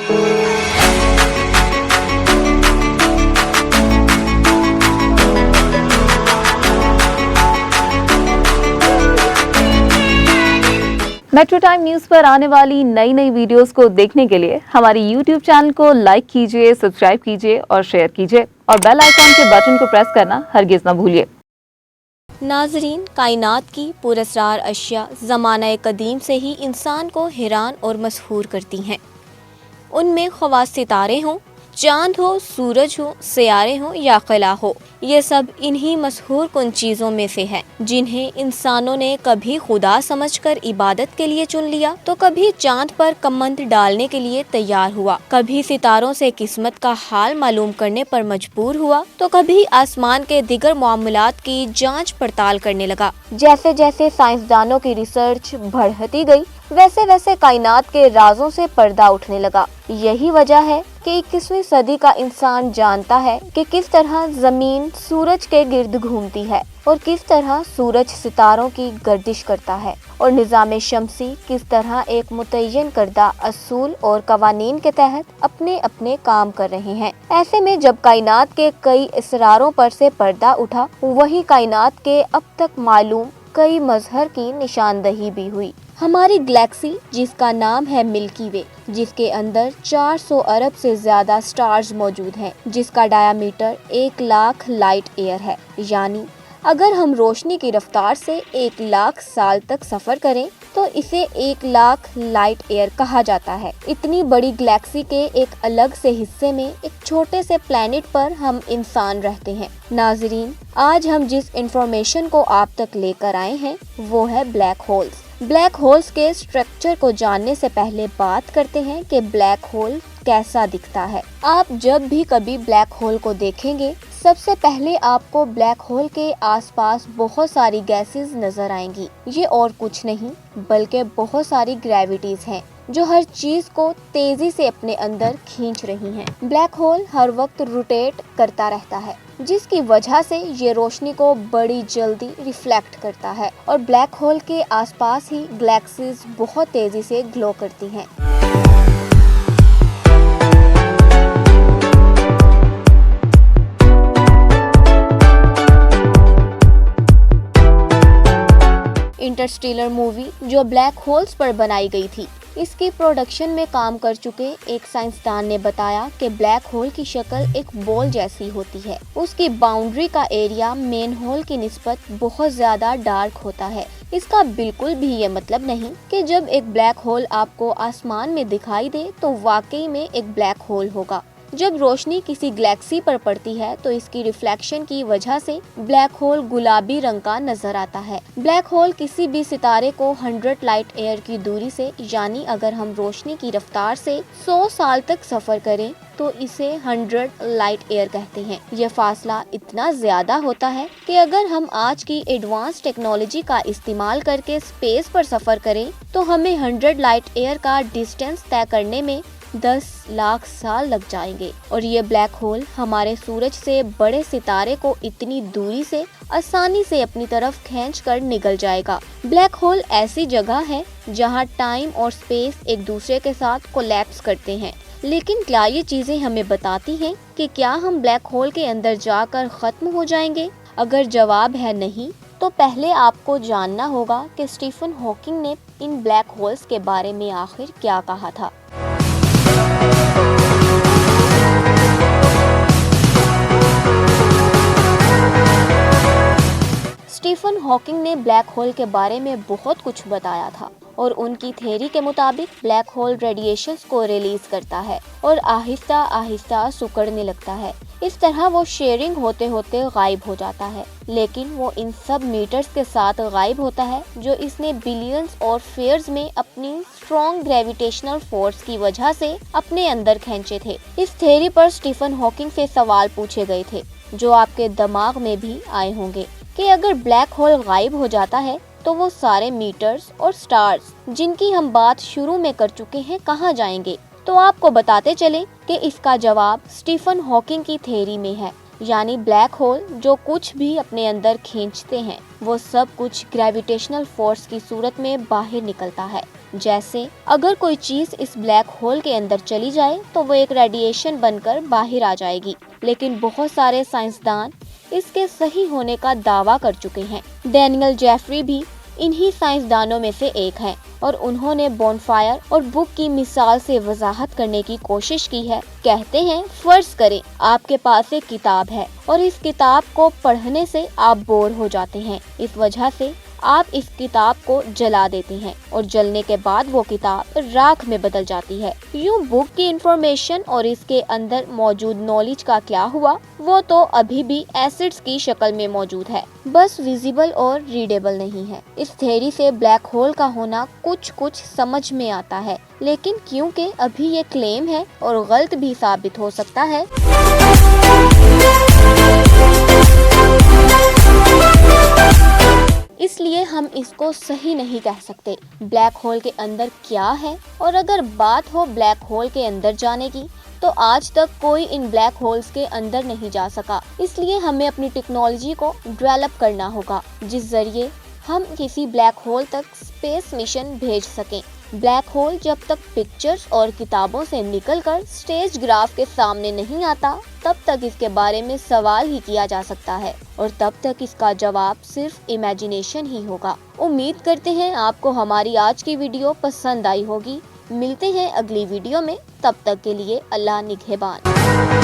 Metro time news पर आने वाली नई नई वीडियोस को देखने के लिए हमारी यूट्यूब चैनल को लाइक कीजिए, सब्सक्राइब कीजिए और शेयर कीजिए और बेल आइकॉन के बटन को प्रेस करना हरगिज न भूलिए। नाजरीन, कायनात की पुरअसरार अशिया ज़माना कदीम से ही इंसान को हैरान और मसहूर करती हैं। उनमें ख्वाह सितारे हों, चांद हो, सूरज हो, सियारे हो या खला हो, ये सब इन्हीं मशहूर कुन चीज़ों में से है जिन्हें इंसानों ने कभी खुदा समझकर इबादत के लिए चुन लिया, तो कभी चांद पर कमंद डालने के लिए तैयार हुआ, कभी सितारों से किस्मत का हाल मालूम करने पर मजबूर हुआ, तो कभी आसमान के दिगर मामलात की जांच पड़ताल करने लगा। जैसे जैसे साइंसदानों की रिसर्च बढ़ती गई, वैसे वैसे कायनात के राजों से पर्दा उठने लगा। यही वजह है कि 21वीं सदी का इंसान जानता है कि किस तरह जमीन सूरज के गिर्द घूमती है और किस तरह सूरज सितारों की गर्दिश करता है और निज़ाम शमसी किस तरह एक मुतय्यन करदा असूल और कवानीन के तहत अपने अपने काम कर रहे हैं। ऐसे में जब कायनात के कई इसरारों पर से पर्दा उठा, वही कायनात के अब तक मालूम कई मजहर की निशानदही भी हुई। हमारी गैलेक्सी, जिसका नाम है मिल्की वे, जिसके अंदर 400 अरब से ज्यादा स्टार्स मौजूद हैं, जिसका डायामीटर 1 लाख लाइट ईयर है, यानी अगर हम रोशनी की रफ्तार से 1 लाख साल तक सफर करें तो इसे 1 लाख लाइट ईयर कहा जाता है। इतनी बड़ी गैलेक्सी के एक अलग से हिस्से में एक छोटे से प्लेनेट पर हम इंसान रहते हैं। नाजरीन, आज हम जिस इंफॉर्मेशन को आप तक लेकर आए हैं वो है ब्लैक होल्स। ब्लैक होल्स के स्ट्रक्चर को जानने से पहले बात करते हैं कि ब्लैक होल कैसा दिखता है। आप जब भी कभी ब्लैक होल को देखेंगे, सबसे पहले आपको ब्लैक होल के आसपास बहुत सारी गैसेस नजर आएंगी। ये और कुछ नहीं बल्कि बहुत सारी ग्रेविटीज हैं जो हर चीज को तेजी से अपने अंदर खींच रही हैं। ब्लैक होल हर वक्त रोटेट करता रहता है, जिसकी वजह से ये रोशनी को बड़ी जल्दी रिफ्लेक्ट करता है और ब्लैक होल के आसपास ही गैलेक्सीज बहुत तेजी से ग्लो करती हैं। इंटरस्टेलर मूवी जो ब्लैक होल्स पर बनाई गई थी, इसकी प्रोडक्शन में काम कर चुके एक साइंसदान ने बताया कि ब्लैक होल की शक्ल एक बॉल जैसी होती है। उसकी बाउंड्री का एरिया मेन होल की निस्बत बहुत ज्यादा डार्क होता है। इसका बिल्कुल भी ये मतलब नहीं कि जब एक ब्लैक होल आपको आसमान में दिखाई दे तो वाकई में एक ब्लैक होल होगा। जब रोशनी किसी गैलेक्सी पर पड़ती है तो इसकी रिफ्लेक्शन की वजह से ब्लैक होल गुलाबी रंग का नजर आता है। ब्लैक होल किसी भी सितारे को 100 लाइट ईयर की दूरी से, यानी अगर हम रोशनी की रफ्तार से 100 साल तक सफर करें तो इसे 100 लाइट ईयर कहते हैं। यह फासला इतना ज्यादा होता है कि अगर हम आज की एडवांस टेक्नोलॉजी का इस्तेमाल करके स्पेस पर सफर करें तो हमें 100 लाइट ईयर का डिस्टेंस तय करने में 10 लाख साल लग जाएंगे और ये ब्लैक होल हमारे सूरज से बड़े सितारे को इतनी दूरी से आसानी से अपनी तरफ खींच कर निकल जाएगा। ब्लैक होल ऐसी जगह है जहां टाइम और स्पेस एक दूसरे के साथ कोलैप्स करते हैं। लेकिन क्या ये चीजें हमें बताती हैं कि क्या हम ब्लैक होल के अंदर जाकर खत्म हो जाएंगे? अगर जवाब है नहीं, तो पहले आपको जानना होगा कि स्टीफन हॉकिंग ने इन ब्लैक होल्स के बारे में आखिर क्या कहा था। स्टीफन हॉकिंग ने ब्लैक होल के बारे में बहुत कुछ बताया था और उनकी थ्योरी के मुताबिक ब्लैक होल रेडिएशंस को रिलीज करता है और आहिस्ता आहिस्ता सिकुड़ने लगता है। इस तरह वो शेयरिंग होते होते गायब हो जाता है, लेकिन वो इन सब मीटर्स के साथ गायब होता है जो इसने बिलियंस और फेयर्स में अपनी स्ट्रॉन्ग ग्रेविटेशनल फोर्स की वजह से अपने अंदर खींचे थे। इस थ्योरी पर स्टीफन हॉकिंग से सवाल पूछे गए थे जो आपके दिमाग में भी आए होंगे कि अगर ब्लैक होल गायब हो जाता है तो वो सारे मीटर्स और स्टार्स जिनकी हम बात शुरू में कर चुके हैं कहाँ जाएंगे। तो आपको बताते चले कि इसका जवाब स्टीफन हॉकिंग की थ्योरी में है, यानी ब्लैक होल जो कुछ भी अपने अंदर खींचते हैं वो सब कुछ ग्रेविटेशनल फोर्स की सूरत में बाहर निकलता है। جیسے اگر کوئی چیز اس بلیک ہول کے اندر چلی جائے تو وہ ایک ریڈیشن بن کر باہر آ جائے گی، لیکن بہت سارے سائنسدان اس کے صحیح ہونے کا دعویٰ کر چکے ہیں۔ ڈینیل جیفری بھی انہی سائنسدانوں میں سے ایک ہیں اور انہوں نے بون فائر اور بک کی مثال سے وضاحت کرنے کی کوشش کی ہے۔ کہتے ہیں فرض کریں آپ کے پاس ایک کتاب ہے اور اس کتاب کو پڑھنے سے آپ بور ہو جاتے ہیں، اس وجہ سے آپ اس کتاب کو جلا دیتے ہیں اور جلنے کے بعد وہ کتاب راکھ میں بدل جاتی ہے۔ یوں بک کی انفارمیشن اور اس کے اندر موجود نالج کا کیا ہوا، وہ تو ابھی بھی ایسڈز کی شکل میں موجود ہے، بس ویزیبل اور ریڈیبل نہیں ہے۔ اس تھیوری سے بلیک ہول کا ہونا کچھ سمجھ میں آتا ہے، لیکن کیونکہ ابھی یہ کلیم ہے اور غلط بھی ثابت ہو سکتا ہے، اس لیے ہم اس کو صحیح نہیں کہہ سکتے بلیک ہول کے اندر کیا ہے۔ اور اگر بات ہو بلیک ہول کے اندر جانے کی تو آج تک کوئی ان بلیک ہولز کے اندر نہیں جا سکا، اس لیے ہمیں اپنی ٹیکنالوجی کو ڈیولپ کرنا ہوگا جس ذریعے ہم کسی بلیک ہول تک اسپیس مشن بھیج سکیں۔ بلیک ہول جب تک پکچرز اور کتابوں سے نکل کر اسٹیج گراف کے سامنے نہیں آتا تب تک اس کے بارے میں سوال ہی کیا جا سکتا ہے اور تب تک اس کا جواب صرف امیجینیشن ہی ہوگا۔ امید کرتے ہیں آپ کو ہماری آج کی ویڈیو پسند آئی ہوگی۔ ملتے ہیں اگلی ویڈیو میں، تب تک کے لیے اللہ نگہبان۔